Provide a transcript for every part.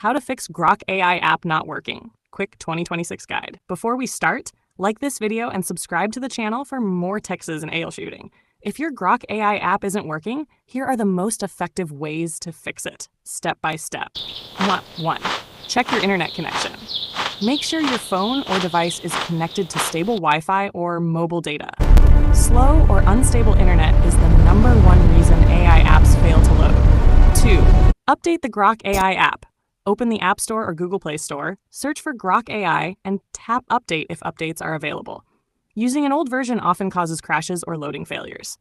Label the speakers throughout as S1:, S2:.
S1: How to fix Grock AI app not working. Quick 2026 guide. Before we start, like this video and subscribe to the channel for more Texas and AL shooting. If your Grock AI app isn't working, here are the most effective ways to fix it, step by step. 1. Check your internet connection. Make sure your phone or device is connected to stable Wi-Fi or mobile data. Slow or unstable internet is the #1 reason AI apps fail to load. 2. Update the Grock AI app. Open the App Store or Google Play Store, search for Grock AI, and tap Update if updates are available. Using an old version often causes crashes or loading failures.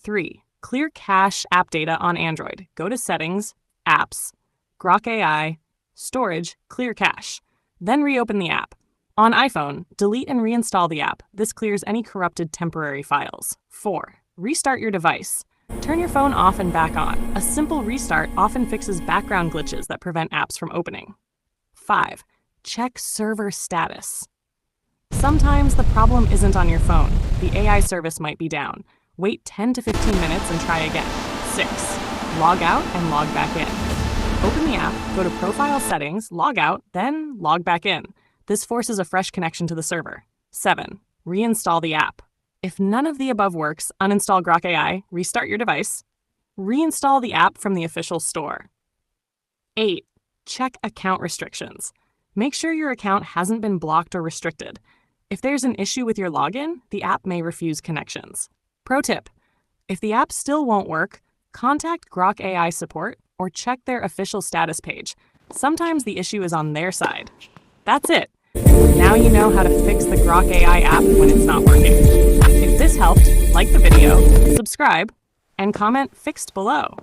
S1: 3. Clear cache app data on Android. Go to Settings, Apps, Grock AI, Storage, Clear Cache. Then reopen the app. On iPhone, delete and reinstall the app. This clears any corrupted temporary files. 4. Restart your device. Turn your phone off and back on. A simple restart often fixes background glitches that prevent apps from opening. 5. Check server status. Sometimes the problem isn't on your phone. The AI service might be down. Wait 10 to 15 minutes and try again. 6. Log out and log back in. Open the app, go to Profile Settings, log out, then log back in. This forces a fresh connection to the server. 7. Reinstall the app. If none of the above works, uninstall Grock AI, restart your device, reinstall the app from the official store. 8. Check account restrictions. Make sure your account hasn't been blocked or restricted. If there's an issue with your login, the app may refuse connections. Pro tip: if the app still won't work, contact Grock AI support or check their official status page. Sometimes the issue is on their side. That's it. Now you know how to fix the Grock AI app when it's not working. If this helped, like the video, subscribe, and comment fixed below.